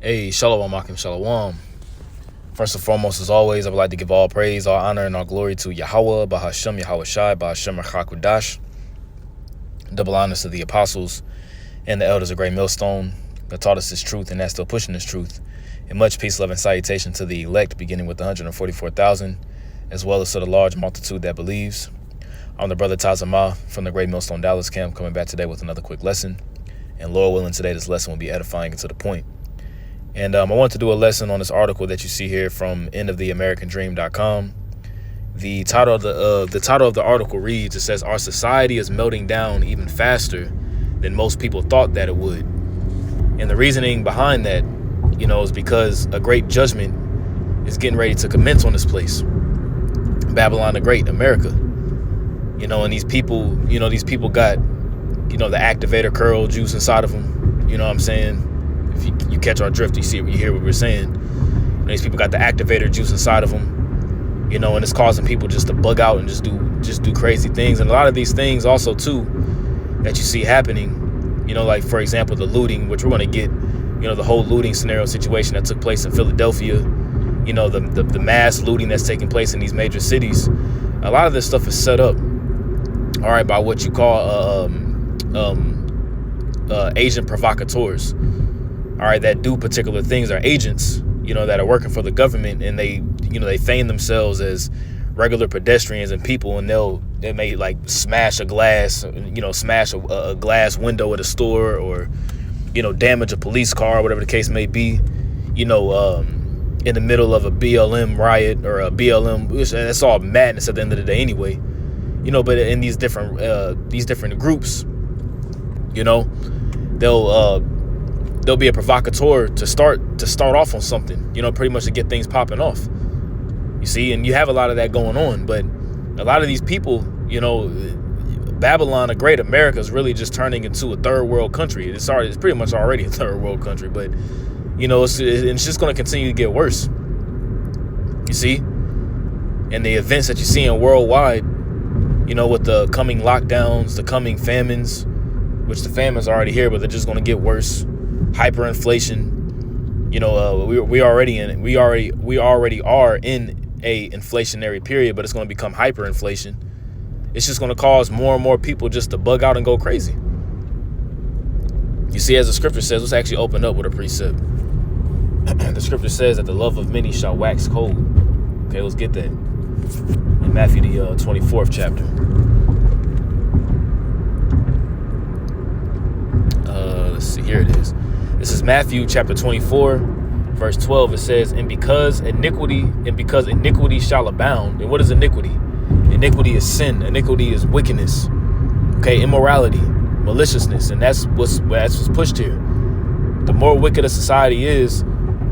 Hey, Shalom, Akim Shalom. First and foremost, as always, I would like to give all praise, all honor, and all glory to Yahweh, Bahashem, Yahweh Shai, Bahashem, Hakudash. Double honors to the apostles and the elders of Great Millstone that taught us this truth and that's still pushing this truth. And much peace, love, and salutation to the elect, beginning with the 144,000, as well as to the large multitude that believes. I'm the brother Tazama from the Great Millstone Dallas camp, coming back today with another quick lesson. And Lord willing, today this lesson will be edifying and to the point. And I want to do a lesson on this article that you see here from endoftheamericandream.com. The title of the article reads, it says, "Our society is melting down even faster than most people thought that it would." And the reasoning behind that, is because a great judgment is getting ready to commence on this place. Babylon the Great, America. And these people got, the activator curl juice inside of them. You know what I'm saying? If you catch our drift, you hear what we're saying. These people got the activator juice inside of them, and it's causing people just to bug out and just do crazy things. And a lot of these things also too that you see happening, like for example the looting, which we're going to get, the whole looting scenario situation that took place in Philadelphia, the mass looting that's taking place in these major cities. A lot of this stuff is set up, all right, by what you call agent provocateurs. All right, that do particular things, are agents, that are working for the government, and they feign themselves as regular pedestrians and people, and they may like smash a glass, smash a glass window at a store, or damage a police car, whatever the case may be, in the middle of a BLM riot or a BLM. That's all madness at the end of the day, anyway. But in these different groups, they'll be a provocateur to start off on something, pretty much to get things popping off. You see, and you have a lot of that going on, but a lot of these people, Babylon the Great, America is really just turning into a third world country. It's pretty much already a third world country, but it's just going to continue to get worse. You see, and the events that you're seeing worldwide, with the coming lockdowns, the coming famines, which the famines are already here, but they're just going to get worse. Hyperinflation, we already are in a inflationary period, but it's going to become hyperinflation. It's just going to cause more and more people just to bug out and go crazy. You see, as the scripture says, let's actually open up with a precept. The scripture says that the love of many shall wax cold. Okay, let's get that. In Matthew, the 24th chapter. Let's see, here it is. This is Matthew chapter 24, verse 12. It says, and because iniquity shall abound. And what is iniquity? Iniquity is sin. Iniquity is wickedness. Okay, immorality, maliciousness, and that's what's pushed here. The more wicked a society is,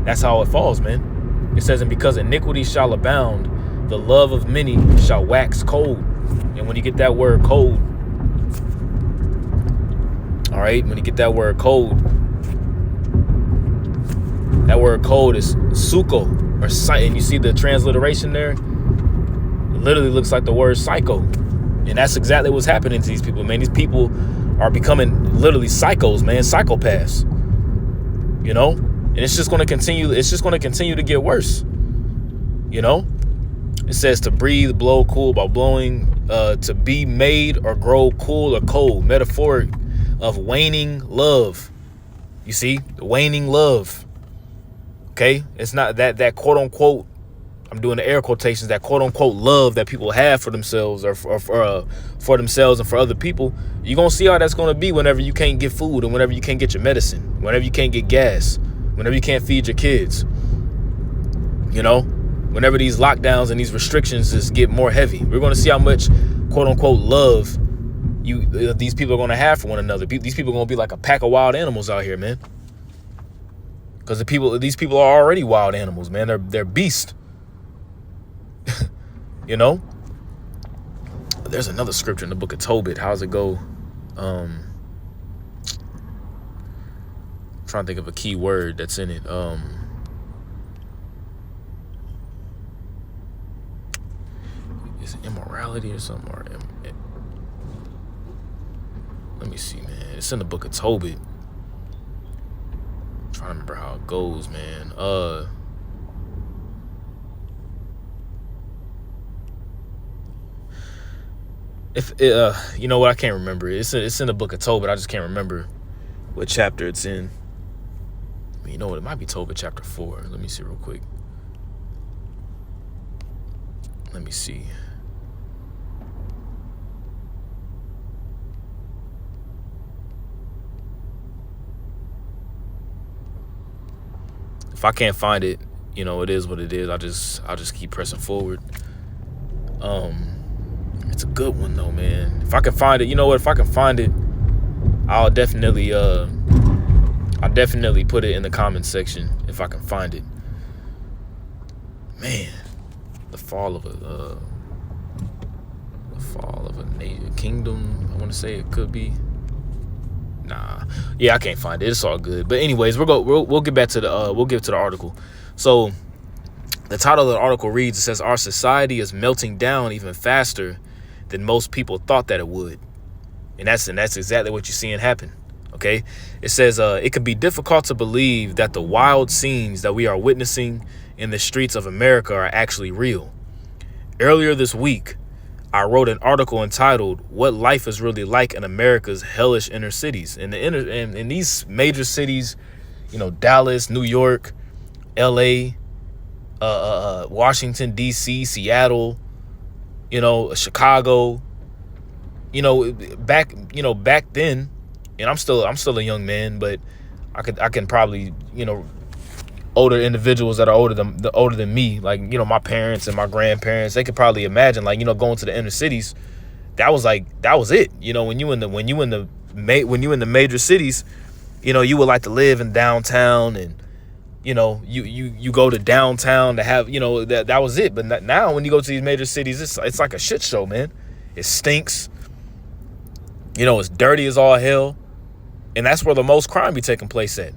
that's how it falls, man. It says, and because iniquity shall abound, the love of many shall wax cold. And when you get that word cold, all right, when you get that word cold, that word cold is suko, and you see the transliteration there? It literally looks like the word psycho. And that's exactly what's happening to these people, man. These people are becoming literally psychos, man, psychopaths. And it's just going to continue. It's just going to continue to get worse. It says to breathe, blow, cool by blowing, to be made or grow cool or cold, metaphoric of waning love. You see, the waning love. Okay, it's not that quote unquote, I'm doing the air quotations, that quote unquote love that people have for themselves or for themselves and for other people. You're gonna see how that's gonna be whenever you can't get food, and whenever you can't get your medicine, whenever you can't get gas, whenever you can't feed your kids. Whenever these lockdowns and these restrictions just get more heavy, we're gonna see how much quote unquote love these people are gonna have for one another. These people are gonna be like a pack of wild animals out here, man. Because these people are already wild animals, man. They're beasts. There's another scripture in the book of Tobit. How's it go? I'm trying to think of a key word that's in it. Is it immorality or something? Let me see, man. It's in the book of Tobit. trying to remember how it goes, man. If you know what, I can't remember. It's in the book of Tobit. I just can't remember what chapter it's in. You know what? It might be Tobit chapter 4. Let me see real quick. Let me see. If I can't find it, you know, it is what it is. I'll just keep pressing forward. It's a good one though, man. If I can find it, you know what? If I can find it, I'll definitely put it in the comment section if I can find it. Man, the fall of a kingdom. I want to say it could be. Nah, yeah, I can't find it. It's all good. But anyways, we'll get back to the article. So the title of the article reads, it says, "Our society is melting down even faster than most people thought that it would." And that's exactly what you're seeing happen. Okay, it says it can be difficult to believe that the wild scenes that we are witnessing in the streets of America are actually real. Earlier this week, I wrote an article entitled "What Life is Really Like in America's Hellish Inner Cities." In these major cities, you know, Dallas, New York, LA, Washington, D.C., Seattle, you know, Chicago, you know, back then, and I'm still a young man, but I can probably, you know, older individuals that are older than me, like, you know, my parents and my grandparents, they could probably imagine, like, you know, going to the inner cities. That was it. You know, when you in the major cities, you know, you would like to live in downtown, and you know, you go to downtown to have, you know, that was it. But now when you go to these major cities, it's like a shit show, man. It stinks. You know, it's dirty as all hell. And that's where the most crime be taking place at.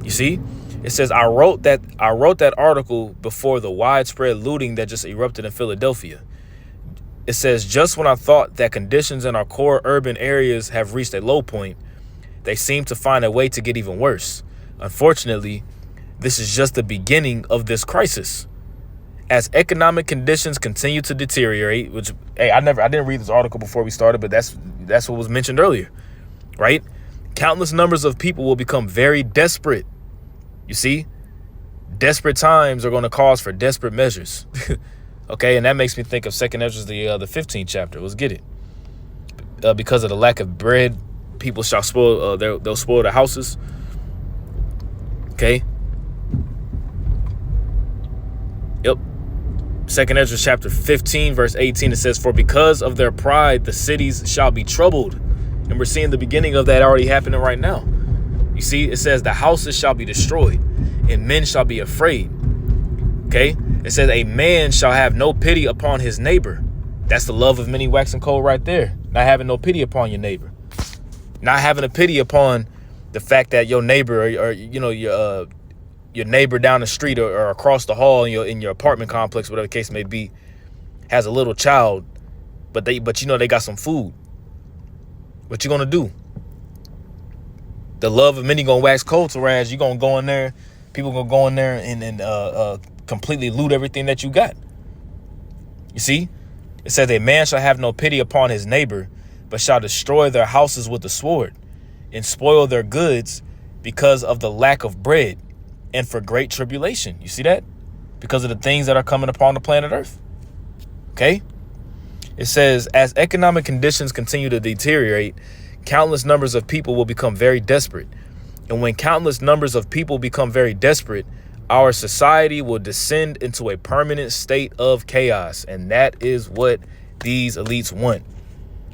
You see? It says, I wrote that article before the widespread looting that just erupted in Philadelphia. It says, just when I thought that conditions in our core urban areas have reached a low point, they seem to find a way to get even worse. Unfortunately, this is just the beginning of this crisis. As economic conditions continue to deteriorate, which, hey, I didn't read this article before we started, but that's what was mentioned earlier, right? Countless numbers of people will become very desperate. You see, desperate times are going to cause for desperate measures. Okay, and that makes me think of 2nd Ezra, the 15th chapter. Let's get it. Because of the lack of bread, people shall spoil. They'll spoil their houses. Okay. Yep. 2nd Ezra chapter 15, verse 18. It says, "For because of their pride, the cities shall be troubled." And we're seeing the beginning of that already happening right now. You see, it says the houses shall be destroyed and men shall be afraid. Okay. It says a man shall have no pity upon his neighbor. That's the love of many waxing cold right there. Not having no pity upon your neighbor. Not having a pity upon the fact that your neighbor or you know, your neighbor down the street or across the hall in your apartment complex, whatever the case may be, has a little child, but you know they got some food. What you gonna do? The love of many gonna wax cold, whereas you gonna go in there, people gonna go in there and completely loot everything that you got. You see, it says a man shall have no pity upon his neighbor, but shall destroy their houses with the sword, and spoil their goods because of the lack of bread, and for great tribulation. You see that? Because of the things that are coming upon the planet Earth. Okay. It says, as economic conditions continue to deteriorate, countless numbers of people will become very desperate. And when countless numbers of people become very desperate, our society will descend into a permanent state of chaos. And that is what these elites want.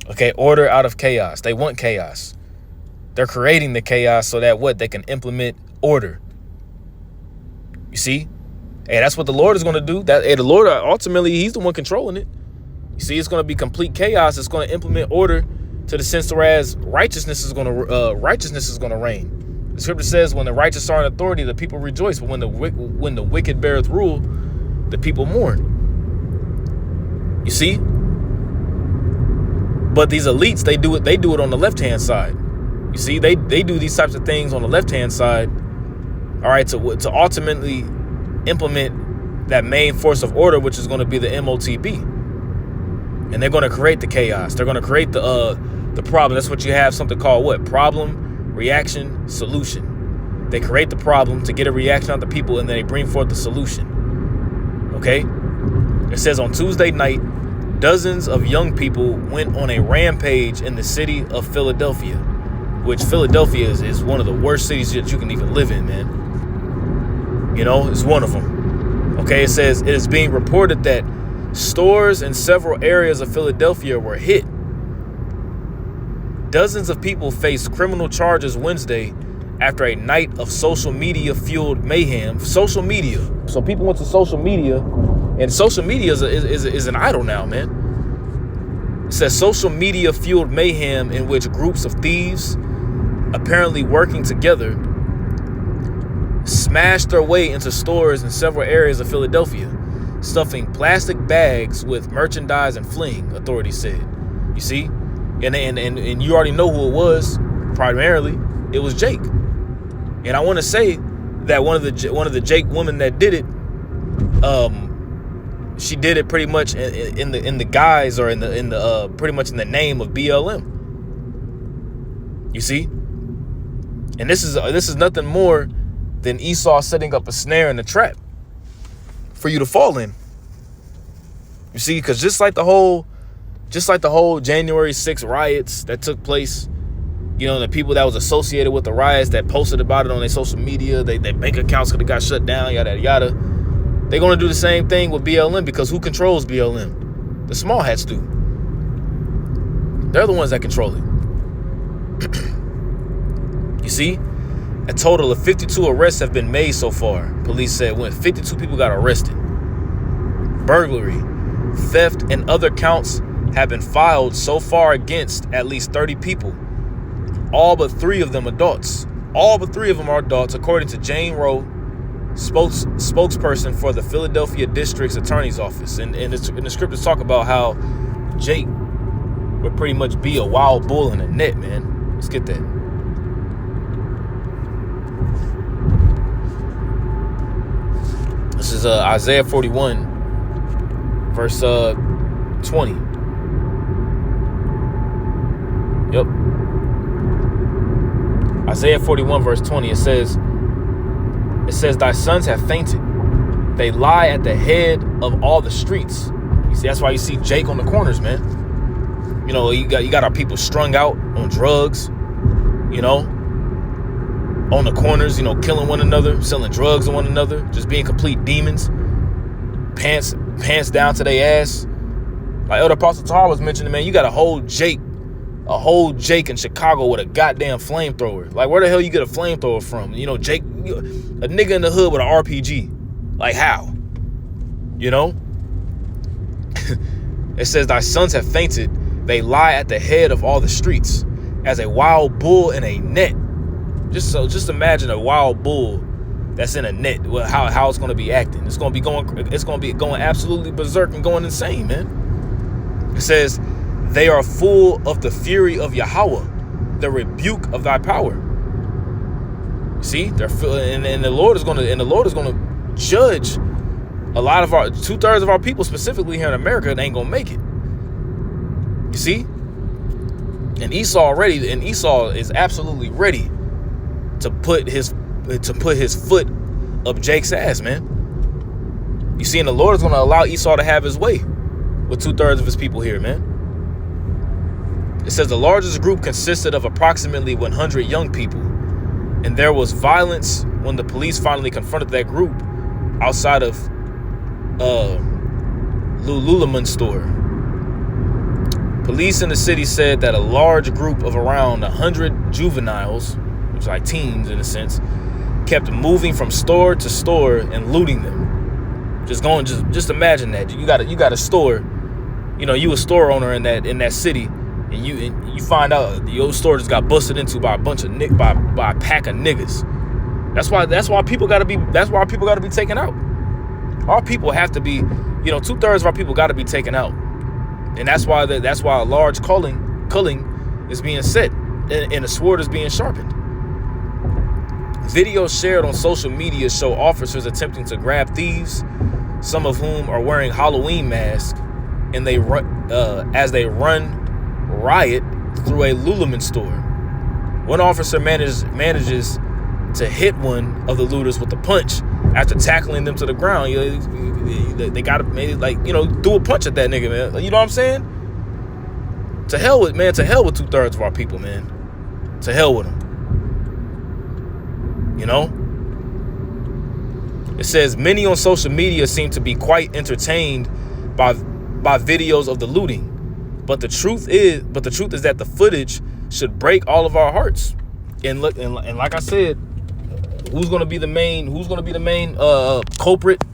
Okay, order out of chaos. They want chaos. They're creating the chaos so that what? They can implement order. You see? Hey, that's what the Lord is going to do. The Lord, ultimately, he's the one controlling it. You see, it's going to be complete chaos. It's going to implement order to the sense whereas righteousness is going to reign. The scripture says, when the righteous are in authority, the people rejoice. But when the wicked beareth rule, the people mourn. You see? But these elites, they do it on the left-hand side. You see, they do these types of things on the left-hand side all right, to ultimately implement that main force of order, which is going to be the MOTB. And they're going to create the chaos. They're going to create the problem. That's what you have, something called what? Problem, reaction, solution. They create the problem to get a reaction out of the people, and then they bring forth the solution. Okay? It says on Tuesday night, dozens of young people went on a rampage in the city of Philadelphia, which Philadelphia is one of the worst cities that you can even live in, man. You know, it's one of them. Okay, it says it is being reported that stores in several areas of Philadelphia were hit. Dozens of people faced criminal charges Wednesday after a night of social media-fueled mayhem. Social media. So people went to social media, and social media is an idol now, man. It says social media-fueled mayhem in which groups of thieves, apparently working together, smashed their way into stores in several areas of Philadelphia, stuffing plastic bags with merchandise and fleeing, authorities said. You see? And you already know who it was. Primarily, it was Jake. And I want to say that one of the Jake women that did it, she did it pretty much in the guise, or in the pretty much in the name of BLM. You see? And this is nothing more than Esau setting up a snare and a trap for you to fall in. You see, because just like the whole January 6th riots that took place, you know, the people that was associated with the riots that posted about it on their social media, their bank accounts could have got shut down, yada yada. They're gonna do the same thing with BLM, because who controls BLM? The small hats do. They're the ones that control it. You see? A total of 52 arrests have been made so far, police said, when 52 people got arrested. Burglary, theft, and other counts have been filed so far against at least 30 people. All but 3 of them adults. All but 3 of them are adults, according to Jane Rowe, spokesperson for the Philadelphia District's Attorney's Office. And the script is talking about how Jake would pretty much be a wild bull in a net, man. Let's get that. This is Isaiah 41, verse 20. Yep. Isaiah 41, verse 20. It says, thy sons have fainted. They lie at the head of all the streets. You see, that's why you see Jake on the corners, man. You know, you got our people strung out on drugs, you know, on the corners, you know, killing one another, selling drugs to one another, just being complete demons. Pants down to their ass. Like Elder Apostle Tahar was mentioning, man, you got a whole Jake in Chicago with a goddamn flamethrower. Like, where the hell you get a flamethrower from? You know, Jake, a nigga in the hood with an RPG. Like, how? You know? It says, thy sons have fainted. They lie at the head of all the streets as a wild bull in a net. Just imagine a wild bull that's in a net. Well, how it's going to be acting. It's going to be going absolutely berserk and going insane, man. It says, they are full of the fury of Yahweh, the rebuke of thy power. See, and the Lord is going to judge a lot of our 2/3 of our people, specifically here in America, that ain't going to make it. You see, and Esau is absolutely ready to put his foot up Jake's ass, man. You see, and the Lord is going to allow Esau to have his way with 2/3 of his people here, man. It says the largest group consisted of approximately 100 young people, and there was violence when the police finally confronted that group outside of Lululemon store. Police in the city said that a large group of around 100 juveniles, which are like teens in a sense, kept moving from store to store and looting them. Just imagine that. You got a store, you know, you a store owner in that city, and you find out your store just got busted into by a bunch of by a pack of niggas. That's why people gotta be taken out. Our people have to be, you know, 2/3 of our people got to be taken out, and that's why a large culling is being set, and a sword is being sharpened. Videos shared on social media show officers attempting to grab thieves, some of whom are wearing Halloween masks, and they run as they run riot through a Lululemon store. One officer manages to hit one of the looters with a punch after tackling them to the ground. They gotta maybe do a punch at that nigga, man. You know what I'm saying? To hell with 2/3 of our people, man. To hell with them. You know? It says many on social media seem to be quite entertained by videos of the looting. But the truth is that the footage should break all of our hearts. And look, and like I said, who's gonna be the main culprit?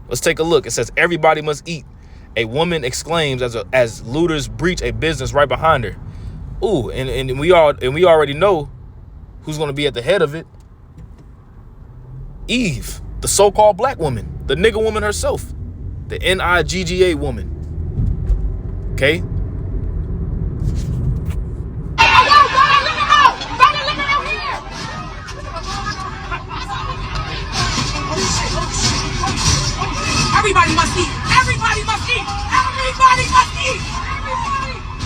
Let's take a look. It says everybody must eat. A woman exclaims as looters breach a business right behind her. Ooh, and we already know who's gonna be at the head of it. Eve, the so-called black woman, the nigga woman herself, the NIGGA woman. Okay. Everybody must eat. Everybody must eat. Everybody must eat.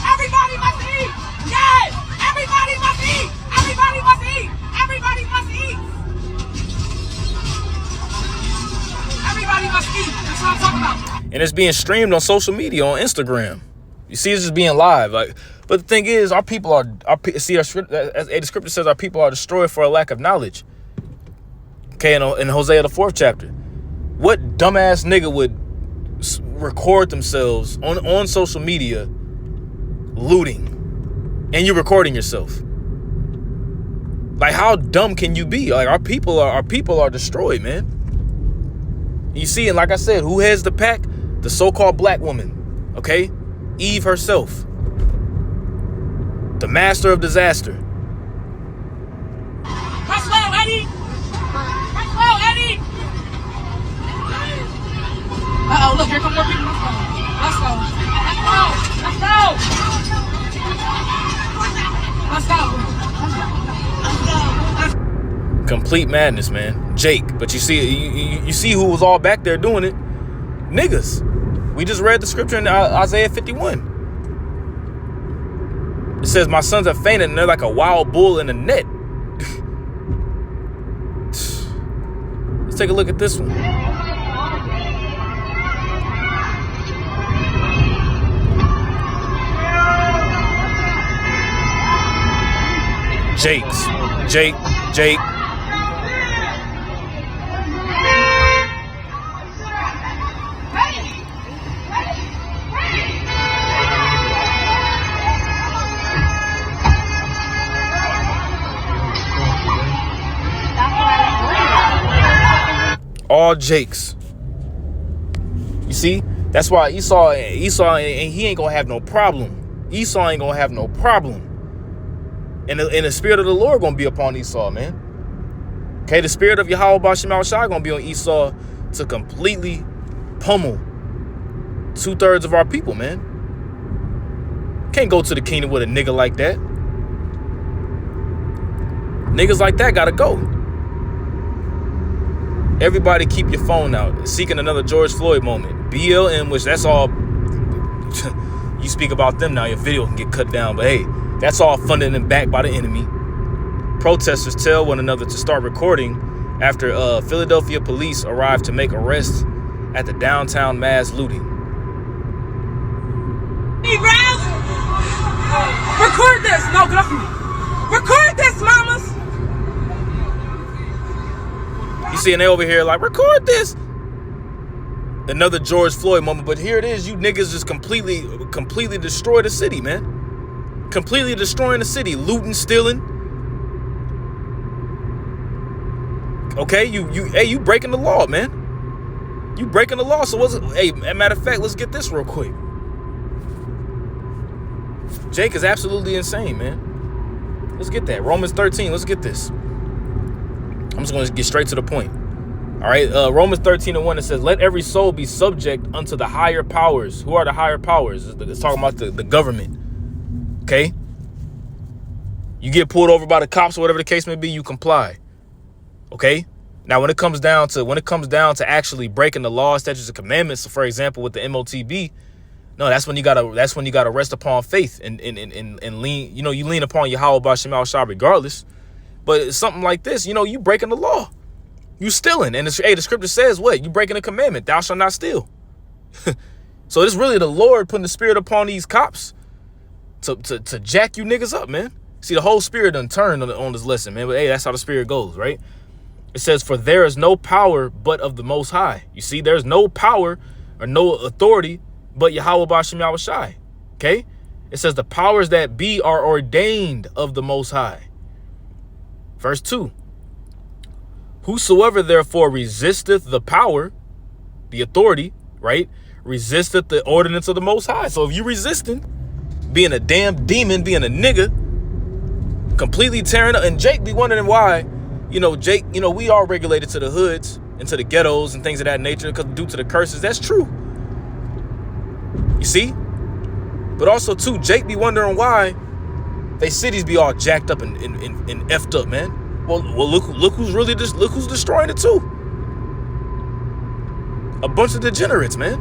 Everybody must eat. Yes. Everybody must eat. Everybody must eat. Everybody must eat. Everybody must eat. That's what I'm talking about. And it's being streamed on social media, on Instagram. You see, it's just being live. But the thing is, our people are. The scripture says our people are destroyed for a lack of knowledge. Okay, in Hosea the 4th chapter. What dumbass nigga would record themselves on social media looting, and you recording yourself? Like, how dumb can you be? Like, our people are destroyed, man. You see, and like I said, who heads the pack? The so-called black woman, okay? Eve herself, the master of disaster. Press well, Eddie. Press well, Eddie. Uh-oh, look, here come more people. Let's go. Let's go. Complete madness, man. Jake, but you see who was all back there doing it? Niggas. We just read the scripture in Isaiah 51. It says, my sons have fainted and they're like a wild bull in a net. Let's take a look at this one. Jake. All Jakes. You see? That's why Esau, and he ain't gonna have no problem. Esau ain't gonna have no problem. And the spirit of the Lord gonna be upon Esau, man. Okay, the spirit of Yahweh B'Shem Al-Shai gonna be on Esau to completely pummel 2/3 of our people, man. Can't go to the kingdom with a nigga like that. Niggas like that gotta go. Everybody keep your phone out. Seeking another George Floyd moment. BLM, which that's all, you speak about them now, your video can get cut down. But hey, that's all funded and backed by the enemy. Protesters tell one another to start recording after Philadelphia police arrived to make arrests at the downtown mass looting. Hey, Browns! Record this! No, get off me! Record this, mamas! You see, and they over here like, record this. Another George Floyd moment, but here it is. You niggas just completely destroy the city, man. Completely destroying the city, looting, stealing. Okay, you breaking the law, man. You breaking the law. So what's it? Hey, as a matter of fact, let's get this real quick. Jake is absolutely insane, man. Let's get that. Romans 13. Let's get this. I'm just going to get straight to the point. All right. Romans 13:1, it says, let every soul be subject unto the higher powers. Who are the higher powers? It's talking about the government. Okay. You get pulled over by the cops or whatever the case may be, you comply. Okay? Now, when it comes down to actually breaking the law, statutes, and commandments, so for example, with the MOTB, no, that's when you gotta rest upon faith and lean, you lean upon Yahweh B'Shem Yahushua regardless. But it's something like this, you breaking the law. You stealing. And the scripture says what? You breaking a commandment. Thou shalt not steal. So it's really the Lord putting the spirit upon these cops to jack you niggas up, man. See, the whole spirit done turned on this lesson, man. But hey, that's how the spirit goes, right? It says, for there is no power but of the Most High. You see, there's no power or no authority but Yahweh B'Shem Yahushai. Okay? It says the powers that be are ordained of the Most High. Verse 2. Whosoever therefore resisteth the power, the authority, right? Resisteth the ordinance of the Most High. So if you resisting, being a damn demon, being a nigga, completely tearing up, and Jake be wondering why, Jake, we are regulated to the hoods and to the ghettos and things of that nature because due to the curses. That's true. You see? But also, too, Jake be wondering why they cities be all jacked up and effed up, man. Well, look who's destroying it, too. A bunch of degenerates, man.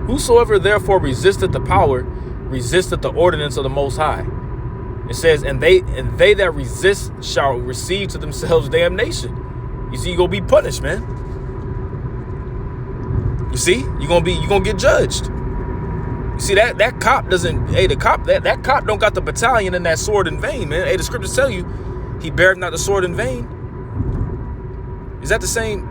Whosoever therefore resisteth the power, resisteth the ordinance of the Most High. It says, and they that resist shall receive to themselves damnation. You see, you're gonna be punished, man. You see, you're gonna get judged. You see, that cop doesn't, that cop don't got the battalion and that sword in vain, man. Hey, the scriptures tell you, he beareth not the sword in vain. Is this the same,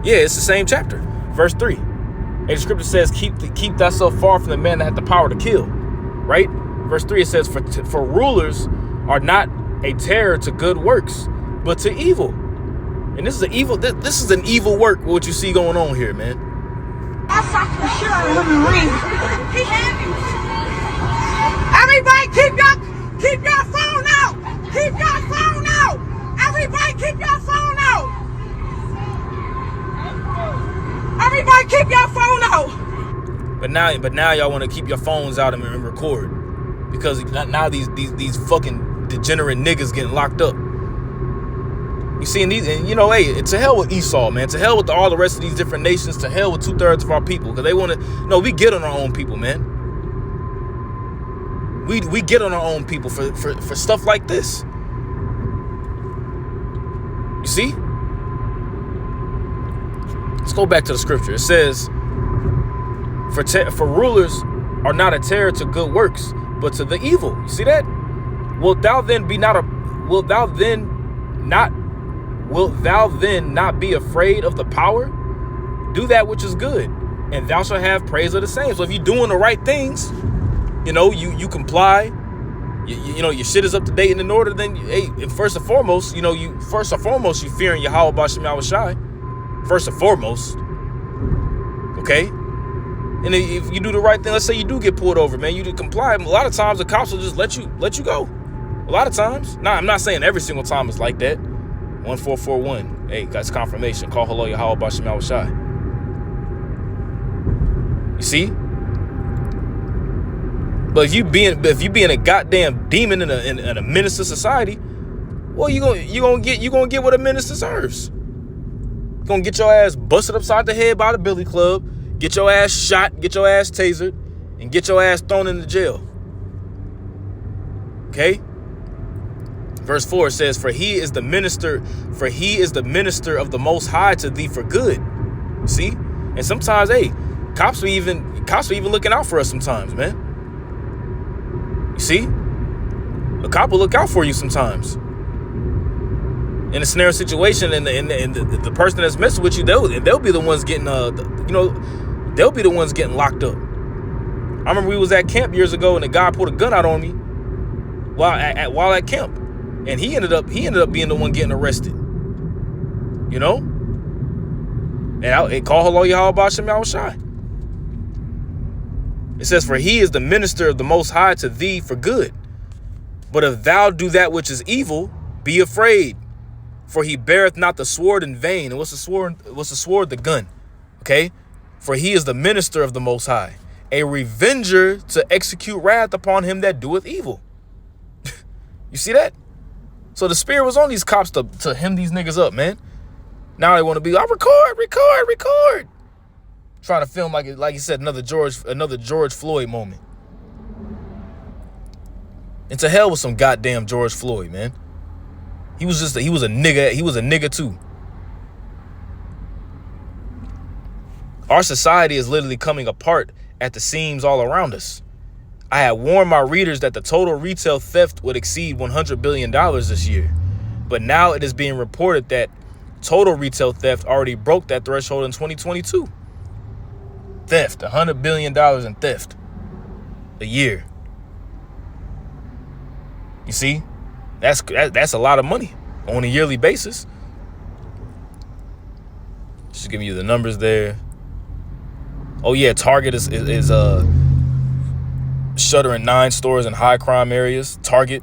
yeah, it's the same chapter. Verse 3. Hey, the scripture says, keep thyself far from the man that hath the power to kill. Right? Verse 3, it says, for rulers are not a terror to good works, but to evil. And this is an evil work, what you see going on here, man. I socked the shit out of him and ran. Everybody keep your phone out. Keep your phone out. Everybody keep your phone out. Everybody keep your phone out. But now y'all want to keep your phones out and record because now these fucking degenerate niggas getting locked up. You see, hey, to hell with Esau, man. To hell with all the rest of these different nations. To hell with 2/3 of our people because they want to. We get on our own people, man. We get on our own people for stuff like this. You see? Let's go back to the scripture. It says, For rulers are not a terror to good works, but to the evil. You see that? Wilt thou then not be afraid of the power? Do that which is good, and thou shalt have praise of the same. So if you're doing the right things, you comply, your shit is up to date and in order, then hey, first and foremost, you fearing Yahweh B'Shem Yahushai. First and foremost. Okay? And if you do the right thing, let's say you do get pulled over, man, you do comply. A lot of times the cops will just let you go. A lot of times. Now, I'm not saying every single time it's like that. 1441. Hey, that's confirmation. Call hello Yahweh B'Shem Yahushai. You see? But if you being a goddamn demon in a minister society, well, you gonna get what a minister deserves. You gonna get your ass busted upside the head by the billy club. Get your ass shot, get your ass tasered, and get your ass thrown into jail. Okay? Verse 4 says, For he is the minister of the Most High to thee for good. See? And sometimes, hey, cops are even looking out for us sometimes, man. You see? A cop will look out for you sometimes. In a scenario situation, and the person that's messing with you, they'll be the ones getting they'll be the ones getting locked up. I remember we was at camp years ago, and the guy pulled a gun out on me while at camp, and he ended up being the one getting arrested. And call hello Yahweh B'Shem Yahushai. It says, For he is the minister of the Most High to thee for good. But if thou do that which is evil, be afraid. For he beareth not the sword in vain. And what's the sword? The gun. Okay? For he is the minister of the Most High. a revenger to execute wrath upon him that doeth evil. You see that? So the spirit was on these cops to hem these niggas up, man. Now they want to be, record. Trying to film like he said, another George Floyd moment. And to hell with some goddamn George Floyd, man. He was a nigga. He was a nigga too. Our society is literally coming apart at the seams all around us. I had warned my readers that the total retail theft would exceed $100 billion this year. But now it is being reported that total retail theft already broke that threshold in 2022. Theft, $100 billion in theft a year. You see, that's a lot of money on a yearly basis. Just giving you the numbers there. Oh yeah, Target is shuttering 9 stores in high crime areas. Target,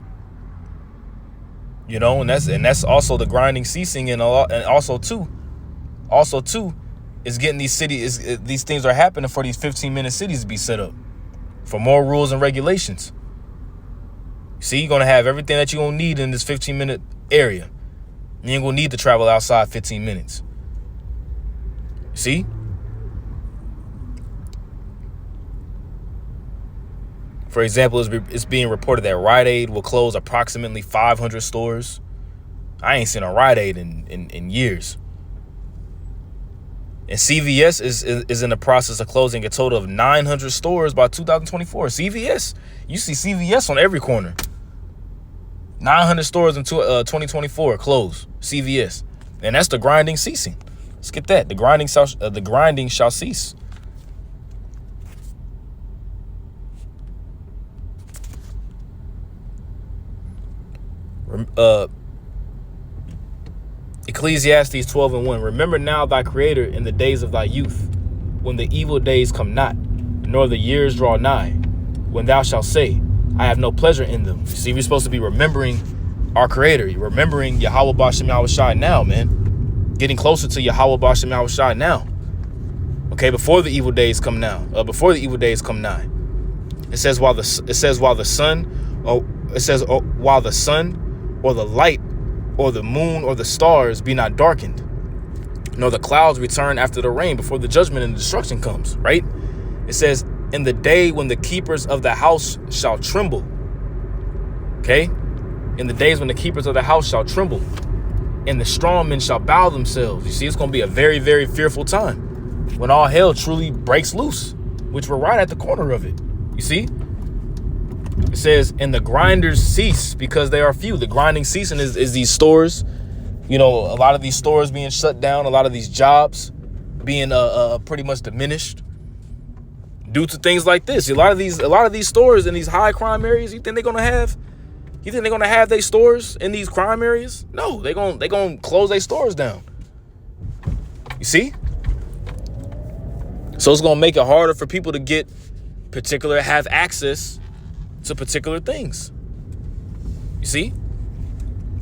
you know, and that's also the grinding ceasing, and also too is getting these things are happening for these 15-minute cities to be set up for more rules and regulations. See, you're gonna have everything that you're gonna need in this 15-minute area. You ain't gonna need to travel outside 15 minutes. See? For example, it's being reported that Rite Aid will close approximately 500 stores. I ain't seen a Rite Aid in years. And CVS is in the process of closing a total of 900 stores by 2024. CVS, you see CVS on every corner. 900 stores in 2024 close. CVS, and that's the grinding ceasing. Let's get that. The grinding shall cease. Ecclesiastes 12:1. Remember now thy creator in the days of thy youth, when the evil days come not, nor the years draw nigh, when thou shalt say, I have no pleasure in them. See, we're supposed to be remembering our creator, remembering Yahweh Bashem Yahweh Shai now, man. Getting closer to Yahweh Bashem Yahweh Shai now. Okay, before the evil days come now. Before the evil days come nigh. It says while the sun or the light or the moon or the stars be not darkened, nor the clouds return after the rain, before the judgment and the destruction comes, right? It says, in the day when the keepers of the house shall tremble. Okay? In the days when the keepers of the house shall tremble, and the strong men shall bow themselves. You see, it's going to be a very, very fearful time when all hell truly breaks loose, which we're right at the corner of it. You see? It says, and the grinders cease because they are few. The grinding ceasing is these stores, you know, a lot of these stores being shut down, a lot of these jobs being pretty much diminished due to things like this. A lot of these stores in these high crime areas, you think they're gonna have their stores in these crime areas? No, they're gonna close their stores down. You see? So it's gonna make it harder for people to have access to particular things. You see?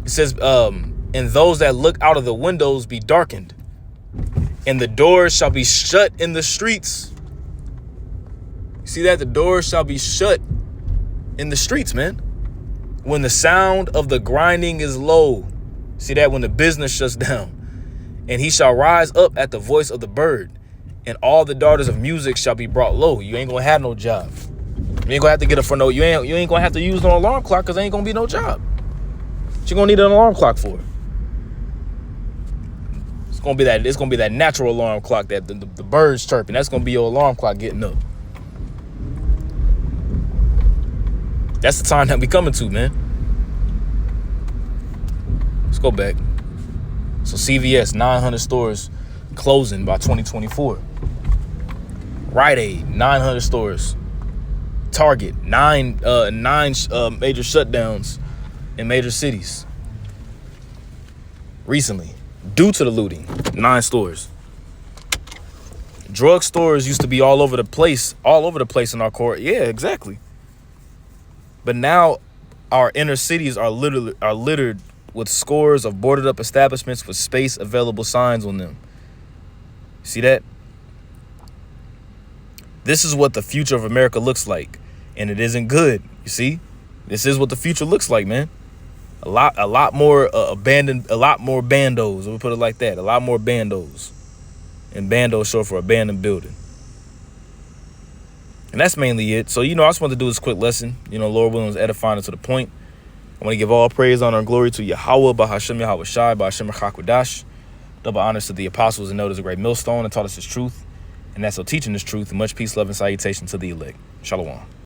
It says, and those that look out of the windows be darkened, and the doors shall be shut in the streets. You see that? The doors shall be shut in the streets, man. When the sound of the grinding is low. See that? When the business shuts down. And he shall rise up at the voice of the bird, and all the daughters of music shall be brought low. You ain't gonna have no job. You ain't gonna have to get up for no. You ain't gonna have to use no alarm clock, because there ain't gonna be no job. What you gonna need an alarm clock for? It's gonna be that natural alarm clock that the birds chirping. That's gonna be your alarm clock getting up. That's the time that we coming to, man. Let's go back. So CVS, 900 stores closing by 2024. Rite Aid, 900 stores. Target, nine major shutdowns in major cities recently due to the looting. 9 stores. Drug stores used to be all over the place in our court. Yeah, exactly. But now our inner cities are littered with scores of boarded up establishments with space available signs on them. See that? This is what the future of America looks like, and it isn't good. You see, this is what the future looks like, man. A lot more abandoned, a lot more bandos. We'll put it like that. A lot more bandos, and bando short for abandoned building. And that's mainly it. So, I just wanted to do this quick lesson. Lord willing, was edifying it to the point. I want to give all praise, honor, and glory to Yahweh, Bahashem Yahweh Shai, Bahashem Chakwadash. Double honors to the apostles and noted a great millstone and taught us his truth. And that's so teaching this truth. And much peace, love, and salutation to the elect. Shalom.